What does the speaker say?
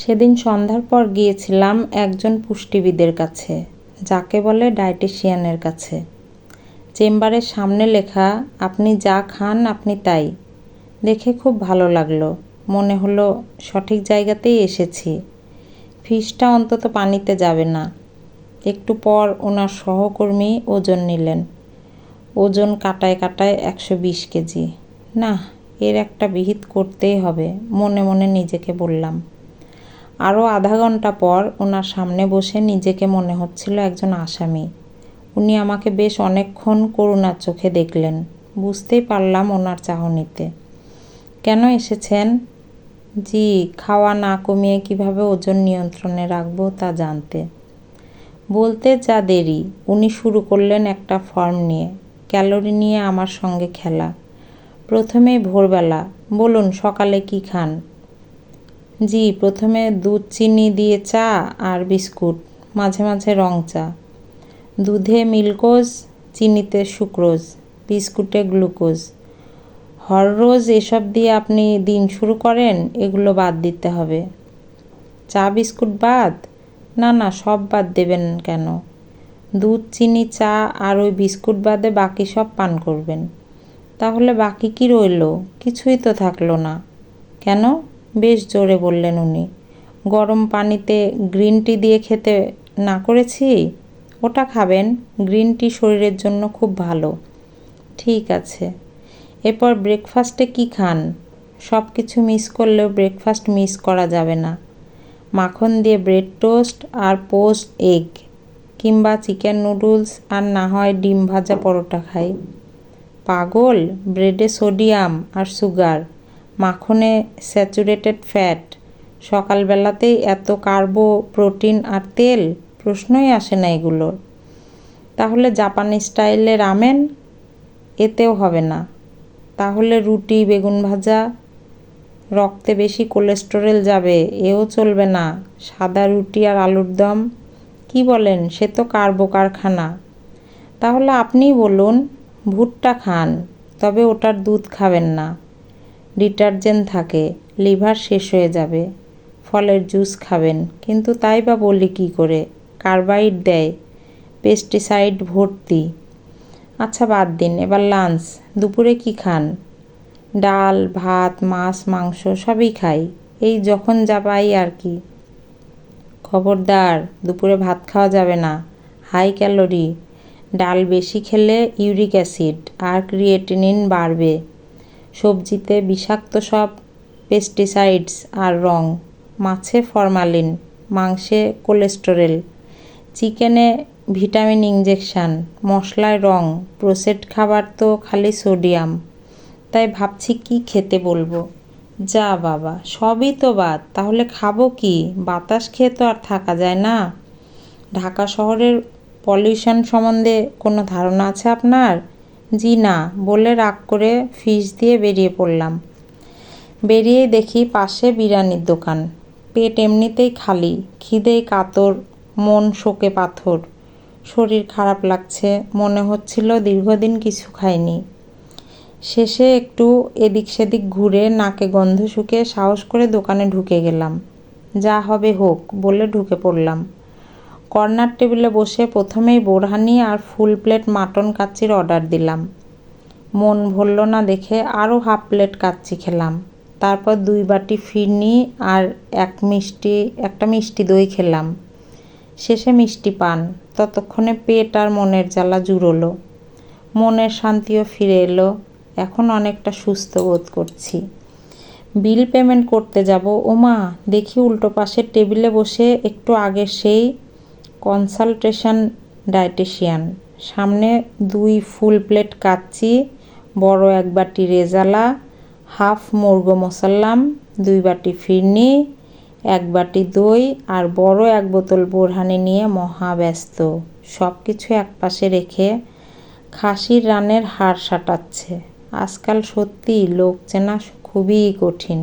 সেদিন সন্ধ্যার পর গিয়েছিলাম একজন পুষ্টিবিদের কাছে, যাকে বলে ডায়েটিশিয়ানের কাছে। চেম্বারের সামনে লেখা, আপনি যা খান আপনি তাই। দেখে খুব ভালো লাগলো, মনে হলো সঠিক জায়গাতেই এসেছি। ফিসটা অন্তত পানিতে যাবে না। একটু পর ওনার সহকর্মী ওজন নিলেন। ওজন কাটায় কাটায় 120 কেজি। না, এর একটা বিহিত করতেই হবে, মনে মনে নিজেকে বললাম। আরও আধা ঘন্টা পর ওনার সামনে বসে নিজেকে মনে হচ্ছিল একজন আসামি। উনি আমাকে বেশ অনেকক্ষণ করুণার চোখে দেখলেন। বুঝতেই পারলাম ওনার চাহনিতে। কেন এসেছেন? জি, খাওয়া না কমিয়ে কিভাবে ওজন নিয়ন্ত্রণে রাখবো তা জানতে। বলতে যা দেরি, উনি শুরু করলেন একটা ফর্ম নিয়ে, ক্যালোরি নিয়ে আমার সঙ্গে খেলা। প্রথমেই ভোরবেলা, বলুন সকালে কি খান? জি, প্রথমে দুধ চিনি দিয়ে চা আর বিস্কুট, মাঝে মাঝে রং চা। দুধে মিল্কোজ, চিনিতে সুক্রোজ, বিস্কুটে গ্লুকোজ। হররোজ এসব দিয়ে আপনি দিন শুরু করেন, এগুলো বাদ দিতে হবে। চা বিস্কুট বাদ? না না, সব বাদ দেবেন কেন? দুধ চিনি চা আর ওই বিস্কুট বাদে বাকি সব পান করবেন। তাহলে বাকি কি রইল? কিছুই তো থাকলো না। কেন? বেশ জোরে বললেন উনি। গরম পানিতে গ্রিন টি দিয়ে খেতে না করেছি? ওটা খাবেন, গ্রিন টি শরীরের জন্য খুব ভালো। ঠিক আছে। এরপর ব্রেকফাস্টে কি খান? সব কিছু মিস করলেও ব্রেকফাস্ট মিস করা যাবে না। মাখন দিয়ে ব্রেড টোস্ট আর পোস্ট এগ, কিংবা চিকেন নুডলস, আর না হয় ডিম ভাজা পরোটা খাই। পাগল, ব্রেডে সোডিয়াম আর সুগার, মাখনে স্যাচুরেটেড ফ্যাট, সকালবেলাতেই এত কার্বো, প্রোটিন আর তেল, প্রশ্নই আসে না এগুলোর। তাহলে জাপানি স্টাইলে রামেন? এতেও হবে না। তাহলে রুটি বেগুন ভাজা? রক্তে বেশি কোলেস্টেরল যাবে, এও চলবে না। সাদা রুটি আর আলুর দম? কি বলেন, সে তো কার্বো কারখানা। তাহলে আপনিই বলুন। ভুট্টা খান, তবে ওটার দুধ খাবেন না। ডিটারজেন্ট থাকে, লিভার শেষ হয়ে যাবে। ফলের জুস খাবেন, কিন্তু তাই বা বলি কী করে? কার্বাইড দেয়, পেস্টিসাইড ভর্তি। আচ্ছা বাদ দিন, এবার লাঞ্চ। দুপুরে কি খান? ডাল ভাত মাছ মাংস সবই খাই, এই যখন যা পাই আর কি। খবরদার, দুপুরে ভাত খাওয়া যাবে না, হাই ক্যালোরি। ডাল বেশি খেলে ইউরিক অ্যাসিড আর ক্রিয়েটিনিন বাড়বে। সবজিতে বিষাক্ত সব পেস্টিসাইডস আর রং। মাছে ফরমালিন, মাংসে কোলেস্টেরল, চিকেনে ভিটামিন ইনজেকশান, মশলায় রং, প্রসেসড খাবার তো খালি সোডিয়াম। তাই ভাবছি কি খেতে বলবো। যা বাবা, সবই তো বাদ, তাহলে খাবো কি? বাতাস খেয়ে তো আর থাকা যায় না। ঢাকা শহরের পলিউশন সম্বন্ধে কোনো ধারণা আছে আপনার? জি না, বলে রাগ করে ফিস দিয়ে বেরিয়ে পড়লাম। বেরিয়েই দেখি পাশে বিরিয়ানির দোকান। পেট এমনিতেই খালি, খিদেই কাতর, মন শোকে পাথর। শরীর খারাপ লাগছে, মনে হচ্ছিল দীর্ঘদিন কিছু খাইনি। শেষে একটু এদিক সেদিক ঘুরে নাকে গন্ধ শুকে সাহস করে দোকানে ঢুকে গেলাম। যা হবে হোক বলে ঢুকে পড়লাম। কর্নার টেবিলে বসে প্রথমেই বোরহানি আর ফুল প্লেট মাটন কাচ্চির অর্ডার দিলাম। মন ভরল না দেখে আরও হাফ প্লেট কাচ্চি খেলাম। তারপর 2 বাটি ফিরনি আর একটা মিষ্টি দই খেলাম। শেষে মিষ্টি পান। ততক্ষণে পেট আর মনের জ্বালা জুড়োলো। মনের শান্তিও ফিরে এলো। এখন অনেকটা সুস্থ বোধ করছি। বিল পেমেন্ট করতে যাব, ওমা দেখি উল্টো পাশের টেবিলে বসে একটু আগে সেই কনসালটেশন ডায়েটিশিয়ান। সামনে 2 ফুল প্লেট কাচ্চি, বড় 1 বাটি রেজালা, হাফ মুরগো মশাল্লাম, 2 বাটি ফিরনি, 1 বাটি দই আর বড় 1 বোতল বোরহানি নিয়ে মহা ব্যস্ত। সব কিছু একপাশে রেখে খাসির রানের হাড় সাটাচ্ছে। আজকাল সত্যি লোক চেনা খুবই কঠিন।